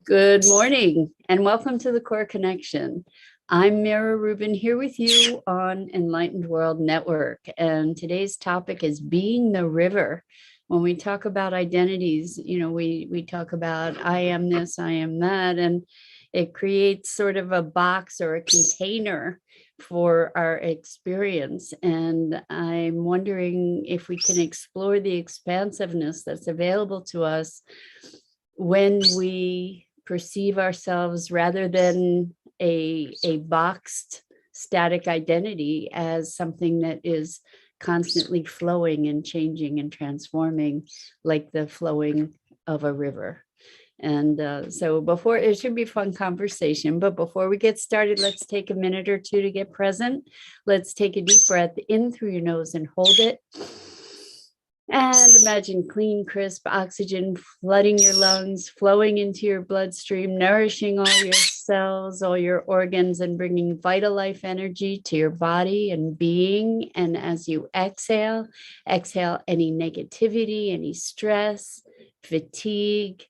Good morning and welcome to the Core Connection. I'm Mira Rubin here with you on Enlightened World Network, and today's topic is being the river. When we talk about identities, we talk about I am this, I am that, and it creates sort of a box or a container for our experience. And I'm wondering if we can explore the expansiveness that's available to us when we perceive ourselves, rather than a boxed static identity, as something that is constantly flowing and changing and transforming, like the flowing of a river. And so before, it should be a fun conversation, but before we get started, let's take a minute or two to get present. Let's take a deep breath in through your nose and hold it. And imagine clean, crisp oxygen flooding your lungs, flowing into your bloodstream, nourishing all your cells, all your organs, and bringing vital life energy to your body and being. And as you exhale any negativity, any stress, fatigue.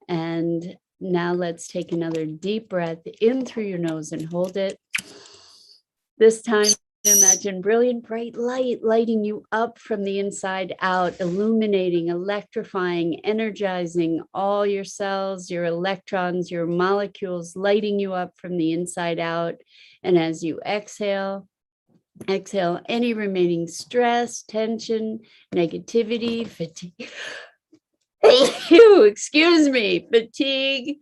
And now let's take another deep breath in through your nose and hold it. This time, imagine brilliant, bright light lighting you up from the inside out, illuminating, electrifying, energizing all your cells, your electrons, your molecules, lighting you up from the inside out. And as you exhale any remaining stress, tension, negativity, fatigue. Excuse me, fatigue.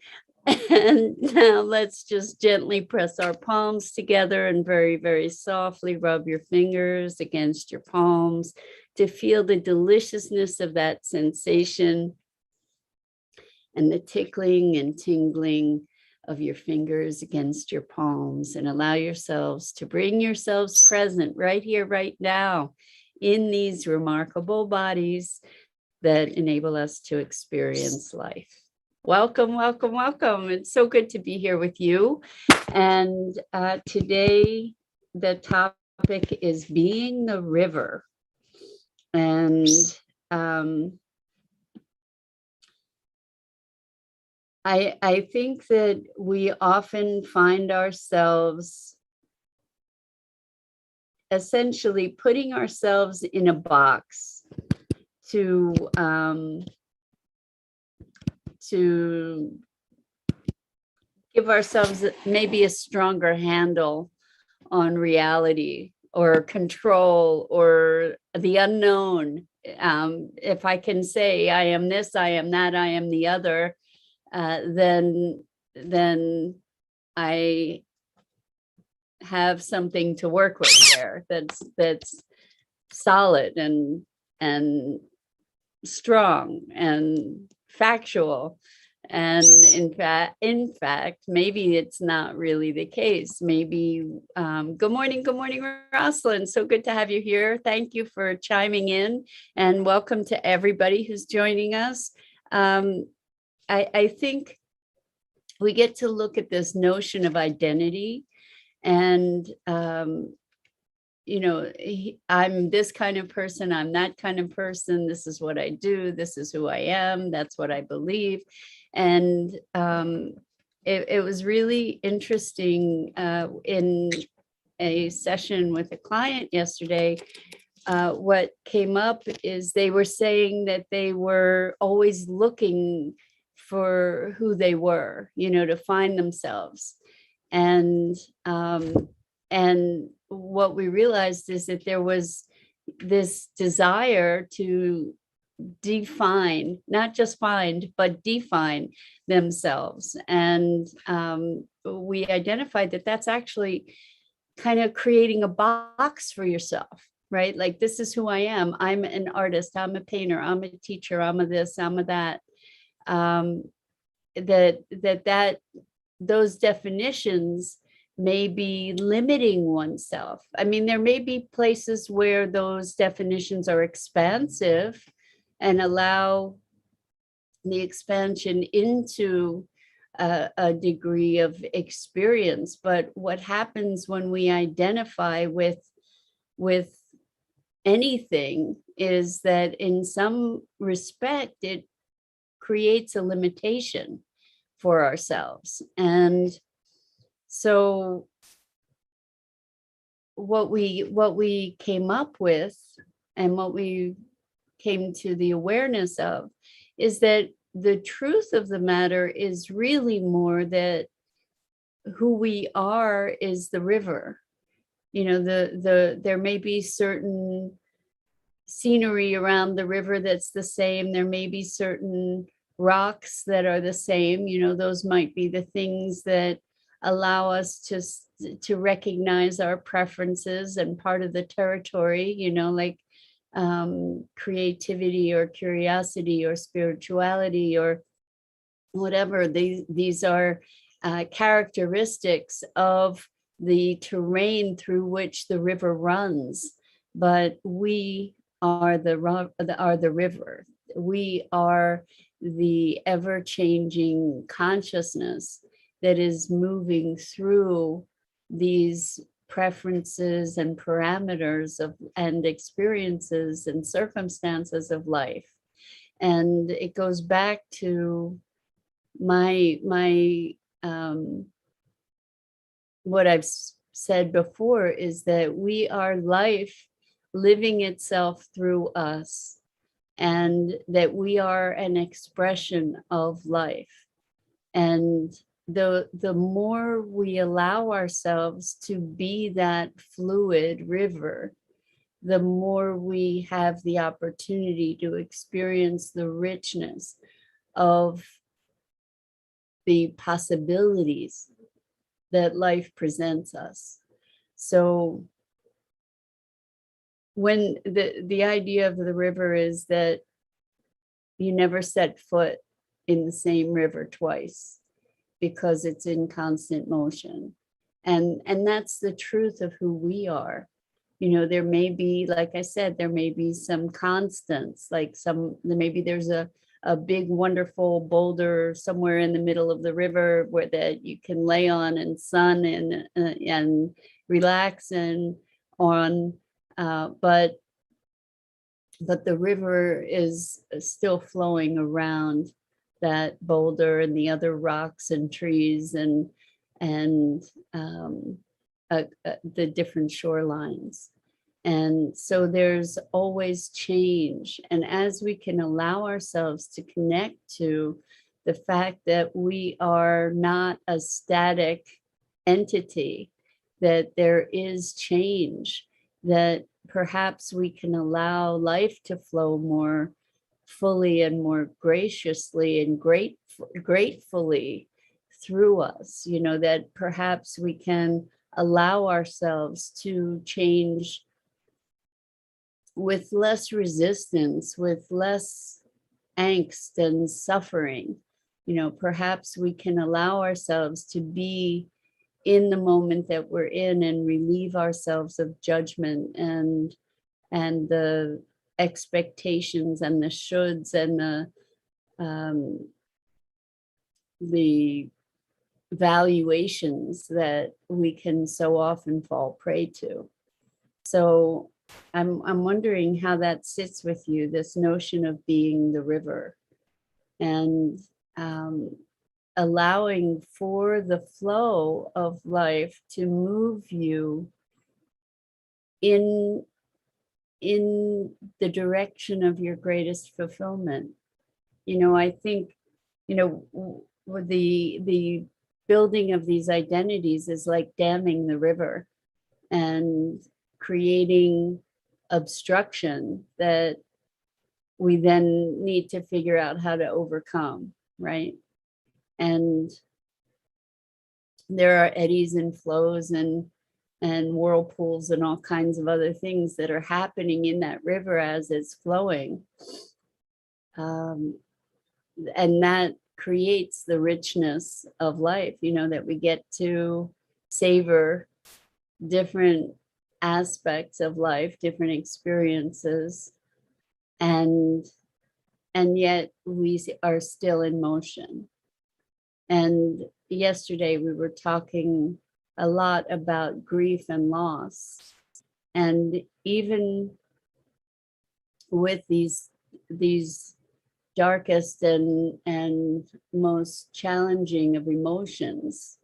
And now let's just gently press our palms together and very, very softly rub your fingers against your palms to feel the deliciousness of that sensation and the tickling and tingling of your fingers against your palms, and allow yourselves to bring yourselves present right here, right now, in these remarkable bodies that enable us to experience life. Welcome, welcome, welcome. It's so good to be here with you. And today, the topic is being the river. And I think that we often find ourselves essentially putting ourselves in a box to give ourselves maybe a stronger handle on reality or control or the unknown. If I can say I am this, I am that, I am the other, then I have something to work with there that's solid and strong and factual. And in fact, maybe it's not really the case. Maybe, good morning, Rosalind. So good to have you here. Thank you for chiming in, and welcome to everybody who's joining us. I think we get to look at this notion of identity, and I'm this kind of person, I'm that kind of person, this is what I do, this is who I am, that's what I believe. And it was really interesting in a session with a client yesterday. What came up is they were saying that they were always looking for who they were, to find themselves. And what we realized is that there was this desire to define, not just find, but define themselves. And we identified that that's actually kind of creating a box for yourself, right? Like, this is who I am. I'm an artist, I'm a painter, I'm a teacher, I'm a this, I'm a that. Those definitions may be limiting oneself. I mean, there may be places where those definitions are expansive and allow the expansion into a degree of experience. But what happens when we identify with anything is that in some respect, it creates a limitation for ourselves. And so what we came up with, and what we came to the awareness of, is that the truth of the matter is really more that who we are is the river. You know, there may be certain scenery around the river that's the same. There may be certain rocks that are the same. You know, those might be the things that allow us to recognize our preferences and part of the territory, you know, like creativity or curiosity or spirituality or whatever. These are characteristics of the terrain through which the river runs. But we are the river. We are the ever-changing consciousness that is moving through these preferences and parameters of and experiences and circumstances of life. And it goes back to my what I've said before, is that we are life living itself through us, and that we are an expression of life. And the more we allow ourselves to be that fluid river, the more we have the opportunity to experience the richness of the possibilities that life presents us. So when the idea of the river is that you never set foot in the same river twice, because it's in constant motion. And that's the truth of who we are. You know, there may be, like I said, there may be some constants, like maybe there's a big, wonderful boulder somewhere in the middle of the river where that you can lay on and sun and relax and on, but the river is still flowing around that boulder and the other rocks and trees and the different shorelines. And so there's always change. And as we can allow ourselves to connect to the fact that we are not a static entity, that there is change, that perhaps we can allow life to flow more fully and more graciously and gratefully through us, you know, that perhaps we can allow ourselves to change with less resistance, with less angst and suffering. You know, perhaps we can allow ourselves to be in the moment that we're in and relieve ourselves of judgment and the expectations and the shoulds and the valuations that we can so often fall prey to. So I'm wondering how that sits with you, this notion of being the river, and allowing for the flow of life to move you in the direction of your greatest fulfillment. You know, I think, you know, with the building of these identities is like damming the river and creating obstruction that we then need to figure out how to overcome, right? And there are eddies and flows and whirlpools and all kinds of other things that are happening in that river as it's flowing. And that creates the richness of life, you know, that we get to savor different aspects of life, different experiences, and yet we are still in motion. And yesterday we were talking a lot about grief and loss, and even with these darkest and most challenging of emotions,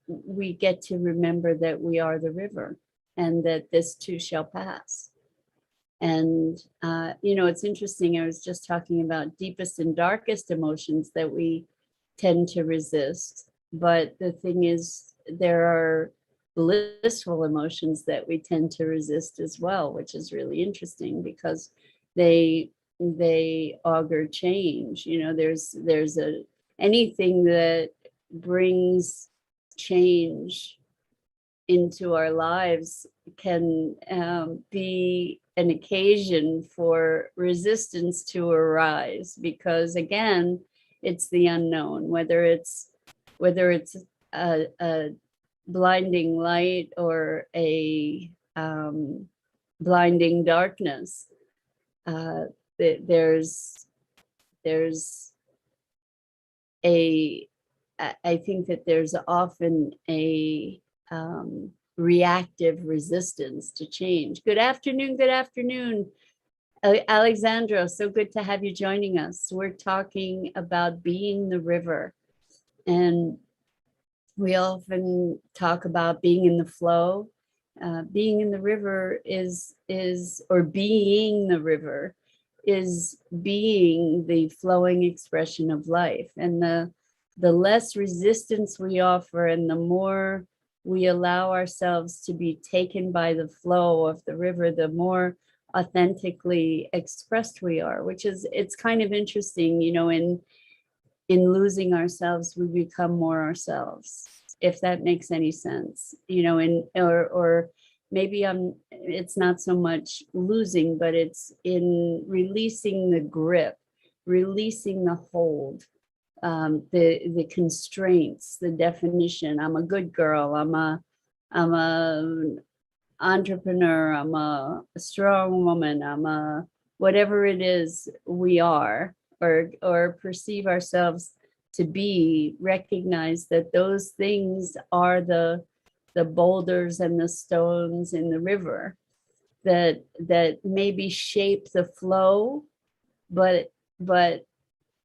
we get to remember that we are the river and that this too shall pass. And, it's interesting. I was just talking about deepest and darkest emotions that we tend to resist. But the thing is, there are blissful emotions that we tend to resist as well, which is really interesting because they augur change. There's anything that brings change into our lives can be an occasion for resistance to arise, because again, it's the unknown, whether it's a blinding light or a blinding darkness. There's a I think that there's often a reactive resistance to change. Good afternoon, Alexandra. So good to have you joining us. We're talking about being the river, and we often talk about being in the flow. Being in the river or being the river is being the flowing expression of life, and the less resistance we offer and the more we allow ourselves to be taken by the flow of the river, the more authentically expressed we are, it's kind of interesting, in losing ourselves, we become more ourselves, if that makes any sense, or maybe it's not so much losing, but it's in releasing the grip, releasing the hold, the constraints, the definition. I'm a good girl. I'm a entrepreneur. I'm a strong woman. I'm a whatever it is we are, or perceive ourselves to be. Recognize that those things are the boulders and the stones in the river that maybe shape the flow, but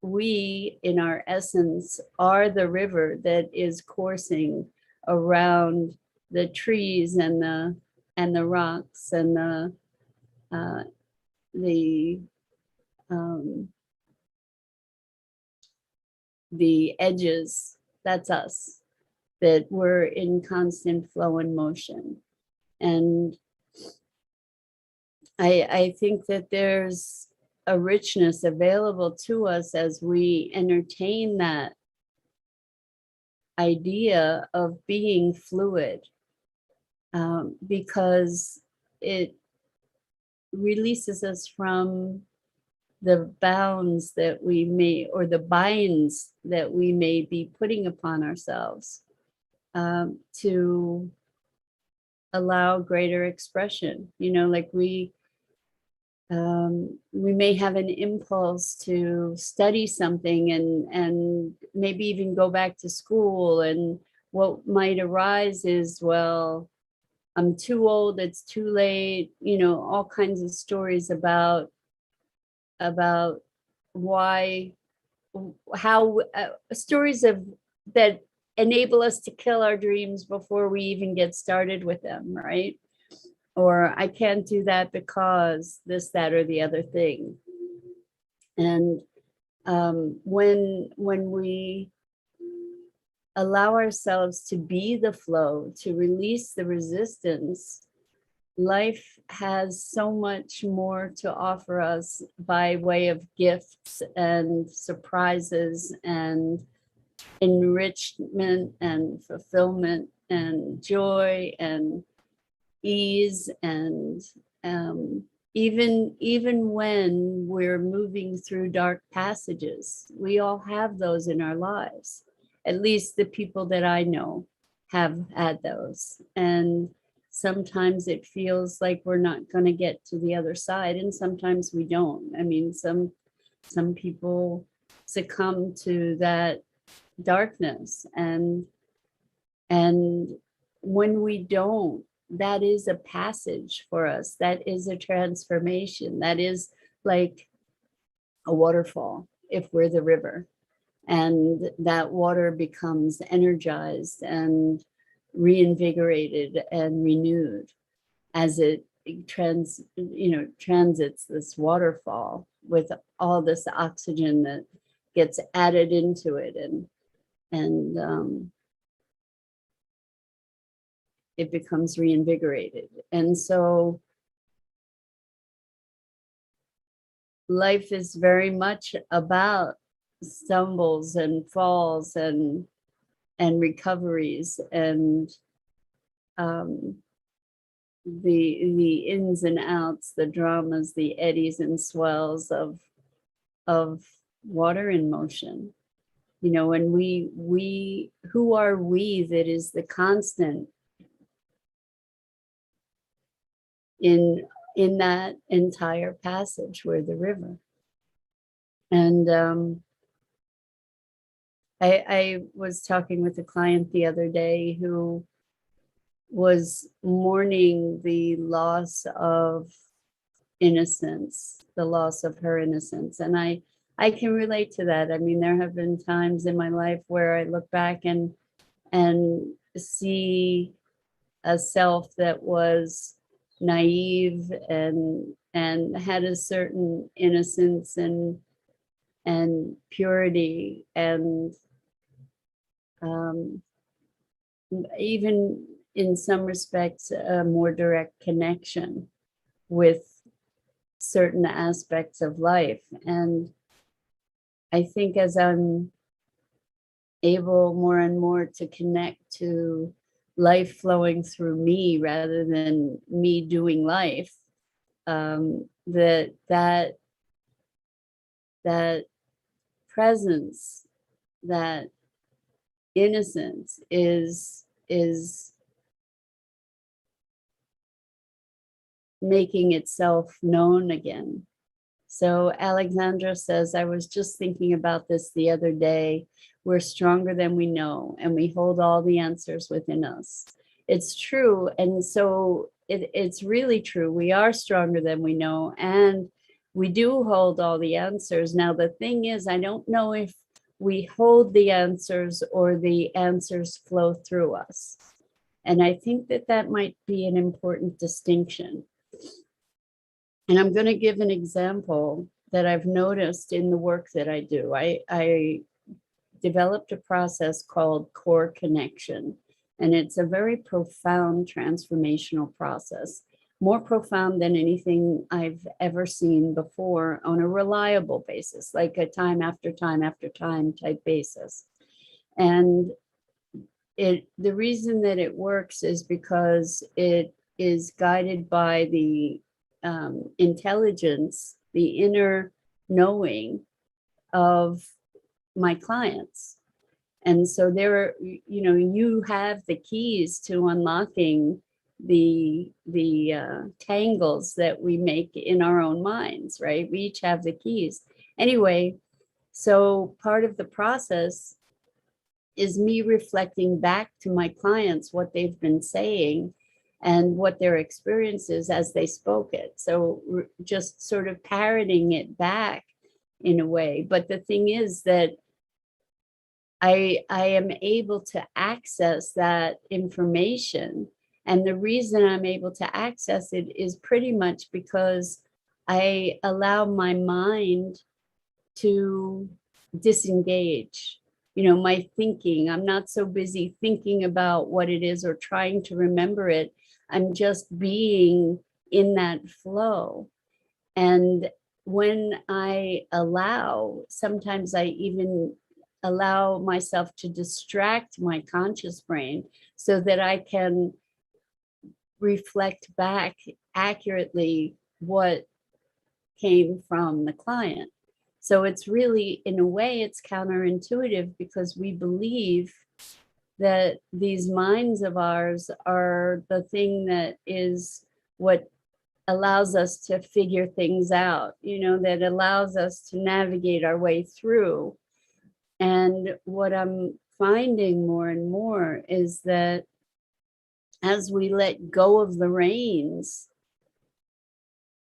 we in our essence are the river that is coursing around the trees and the rocks and the edges. That's us, that we're in constant flow and motion. And I think that there's a richness available to us as we entertain that idea of being fluid, because it releases us from the bounds that we may, or the binds that we may be putting upon ourselves, to allow greater expression. Like we may have an impulse to study something and maybe even go back to school, and what might arise is, well, I'm too old, it's too late, all kinds of stories about why, how, stories of that enable us to kill our dreams before we even get started with them, right? Or I can't do that because this, that, or the other thing. And when we allow ourselves to be the flow, to release the resistance, life has so much more to offer us by way of gifts and surprises and enrichment and fulfillment and joy and ease. And even when we're moving through dark passages, we all have those in our lives. At least the people that I know have had those. And sometimes it feels like we're not going to get to the other side, and sometimes we don't. I mean, some people succumb to that darkness, and when we don't, that is a passage for us. That is a transformation. That is like a waterfall if we're the river, and that water becomes energized and reinvigorated and renewed as it transits this waterfall with all this oxygen that gets added into it, and it becomes reinvigorated. And so life is very much about stumbles and falls and recoveries, and the ins and outs, the dramas, the eddies and swells of water in motion. And we who are we that is the constant in that entire passage, where the river. And I was talking with a client the other day who was mourning the loss of innocence, the loss of her innocence. And I can relate to that. I mean, there have been times in my life where I look back and see a self that was naive and had a certain innocence and purity, and even in some respects a more direct connection with certain aspects of life. And I think as I'm able more and more to connect to life flowing through me rather than me doing life, that presence, that innocence is making itself known again. So Alexandra says, I was just thinking about this the other day. We're stronger than we know, and we hold all the answers within us. It's true. And so it's really true. We are stronger than we know, and we do hold all the answers. Now, the thing is, I don't know if we hold the answers or the answers flow through us. And I think that might be an important distinction. And I'm going to give an example that I've noticed in the work that I do. I developed a process called core connection, and it's a very profound transformational process, more profound than anything I've ever seen before, on a reliable basis, like a time after time after time type basis. And the reason that it works is because it is guided by the intelligence, the inner knowing of my clients. And so you have the keys to unlocking the tangles that we make in our own minds, right? We each have the keys. Anyway, so part of the process is me reflecting back to my clients what they've been saying and what their experience is as they spoke it. So just sort of parroting it back in a way. But the thing is that I am able to access that information. And the reason I'm able to access it is pretty much because I allow my mind to disengage. My thinking, I'm not so busy thinking about what it is or trying to remember it. I'm just being in that flow. And when I sometimes I even allow myself to distract my conscious brain so that I can reflect back accurately what came from the client. So it's really, in a way, it's counterintuitive, because we believe that these minds of ours are the thing that is what allows us to figure things out, that allows us to navigate our way through. And what I'm finding more and more is that as we let go of the reins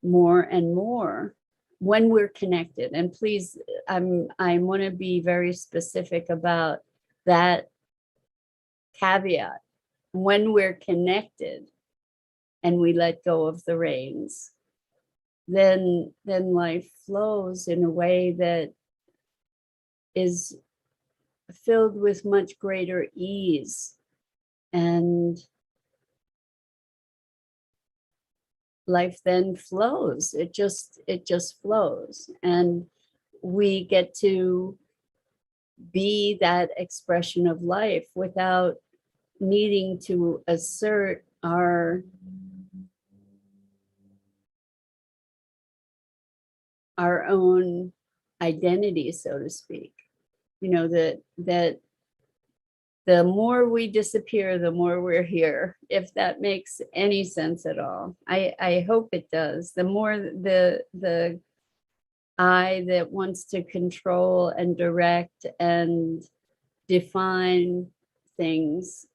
more and more, when we're connected, and please, I want to be very specific about that caveat. When we're connected and we let go of the reins, then life flows in a way that is filled with much greater ease, and life then flows. It just flows, and we get to be that expression of life without needing to assert our own identity, so to speak. You know, that the more we disappear, the more we're here, if that makes any sense at all. I hope it does. The more the I that wants to control and direct and define things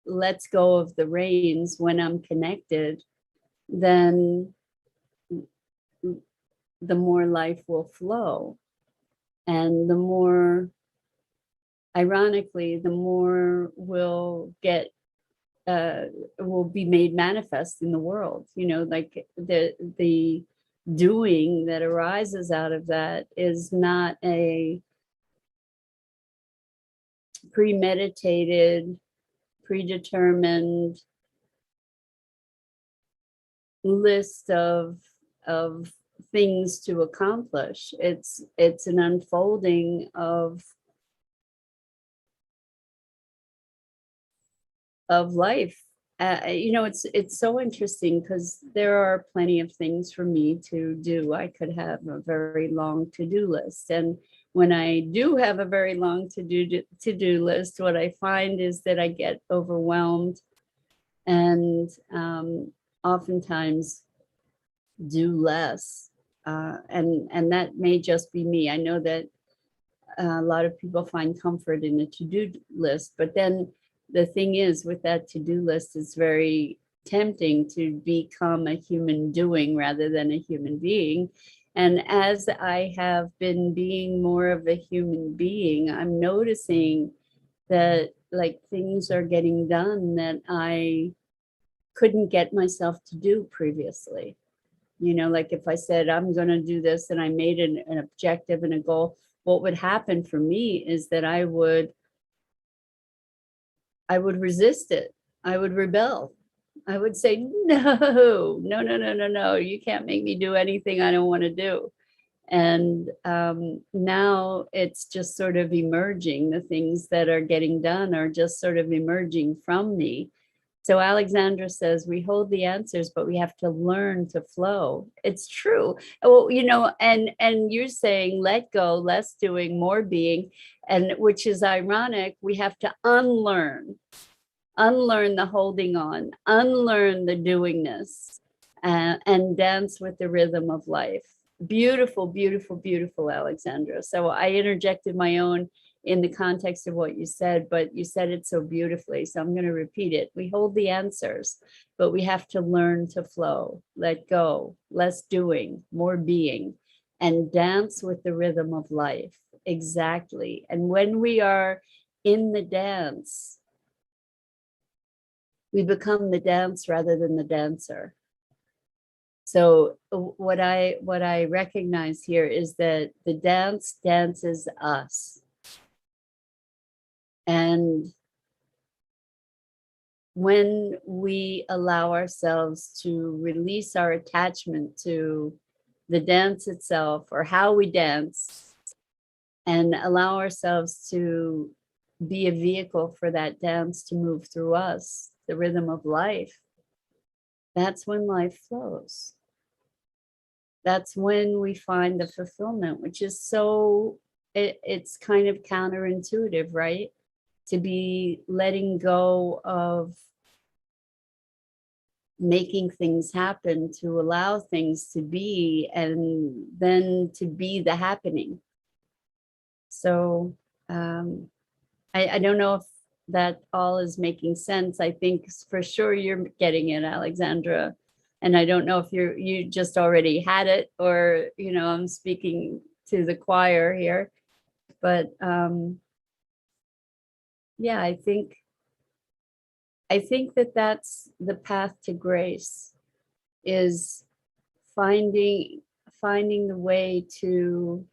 lets go of the reins when I'm connected, then the more life will flow. And the more, ironically, the more will be made manifest in the world. You know, like the doing that arises out of that is not a premeditated, predetermined list of things to accomplish. It's an unfolding of life. You know, it's so interesting because there are plenty of things for me to do. I could have a very long to-do list, and when I do have a very long to-do list, what I find is that I get overwhelmed and oftentimes do less. And that may just be me. I know that a lot of people find comfort in a to-do list, but then the thing is, with that to-do list, it's very tempting to become a human doing rather than a human being. And as I have been being more of a human being, I'm noticing that like things are getting done that I couldn't get myself to do previously. You know, like if I said, I'm going to do this and I made an objective and a goal, what would happen for me is that I would resist it. I would rebel. I would say, no, you can't make me do anything I don't want to do. And now it's just sort of emerging. The things that are getting done are just sort of emerging from me. So Alexandra says, we hold the answers, but we have to learn to flow. It's true. Well, you know, and you're saying let go, less doing, more being, and which is ironic. We have to unlearn the holding on, unlearn the doingness, and dance with the rhythm of life. Beautiful, beautiful, beautiful, Alexandra. So I interjected my own in the context of what you said, but you said it so beautifully. So I'm going to repeat it. We hold the answers, but we have to learn to flow, let go, less doing, more being, and dance with the rhythm of life. Exactly. And when we are in the dance, we become the dance rather than the dancer. So what I recognize here is that the dance dances us. And when we allow ourselves to release our attachment to the dance itself or how we dance, and allow ourselves to be a vehicle for that dance to move through us, the rhythm of life, that's when life flows. That's when we find the fulfillment, which is so, it's kind of counterintuitive, right? To be letting go of making things happen, to allow things to be, and then to be the happening. So I don't know if that all is making sense. I think for sure you're getting it, Alexandra. And I don't know if you just already had it, or, I'm speaking to the choir here, but yeah, I think that that's the path to grace, is finding the way to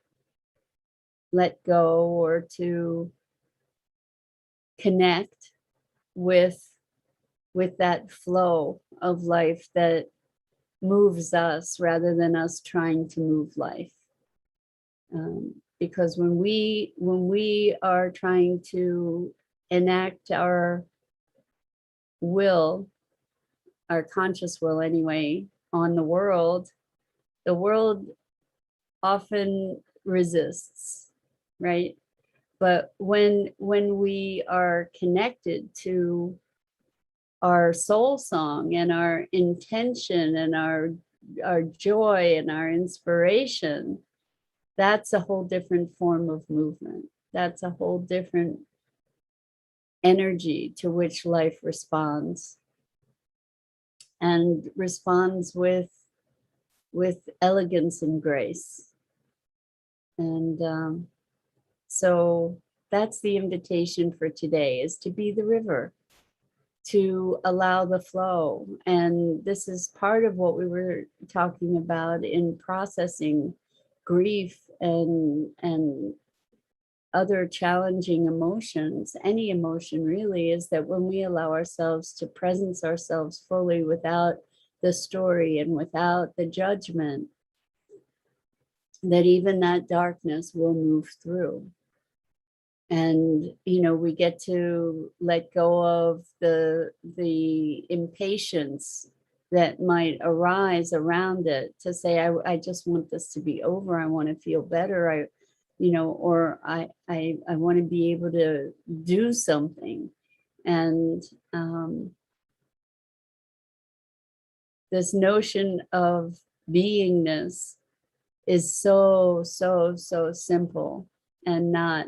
let go, or to connect with that flow of life that moves us, rather than us trying to move life. Because when we are trying to enact our will, our conscious will anyway, on the world often resists, right? But when we are connected to our soul song and our intention and our joy and our inspiration, that's a whole different form of movement. That's a whole different energy to which life responds, and responds with elegance and grace. And so that's the invitation for today, is to be the river, to allow the flow. And this is part of what we were talking about in processing grief and other challenging emotions, any emotion really, is that when we allow ourselves to presence ourselves fully, without the story and without the judgment, that even that darkness will move through. And we get to let go of the impatience that might arise around it, to say, I just want this to be over. I want to feel better. Or I want to be able to do something. And this notion of beingness is so simple, and not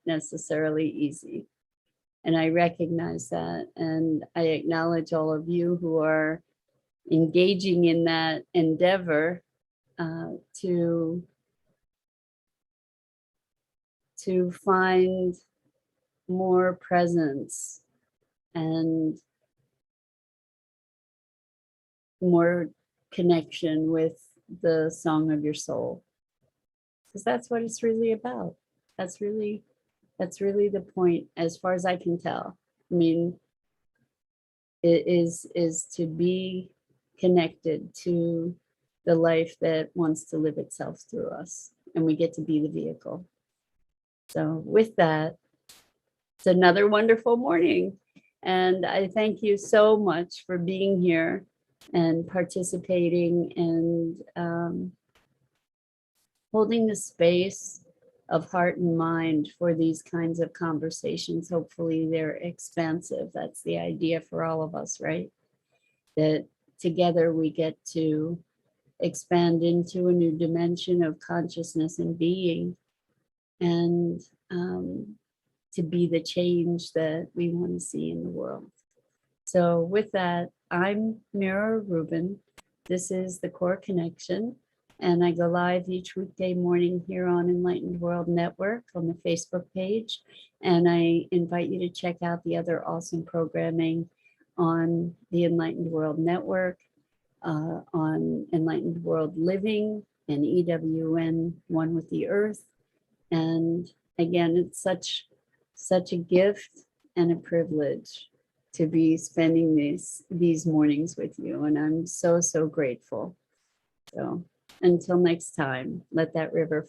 necessarily easy. And I recognize that, and I acknowledge all of you who are engaging in that endeavor, to find more presence and more connection with the song of your soul, because that's what it's really about. That's really the point, as far as I can tell. I mean, it is to be connected to the life that wants to live itself through us, and we get to be the vehicle. So with that, it's another wonderful morning, and I thank you so much for being here and participating, and holding the space of heart and mind for these kinds of conversations. Hopefully they're expansive. That's the idea for all of us, right? That together we get to expand into a new dimension of consciousness and being, and to be the change that we want to see in the world. So with that, I'm Mira Rubin. This is the Core Connection, and I go live each weekday morning here on Enlightened World Network on the Facebook page. And I invite you to check out the other awesome programming on the Enlightened World Network, on Enlightened World Living and EWN One with the Earth. And again, it's such a gift and a privilege to be spending these mornings with you. And I'm so grateful. So until next time, let that river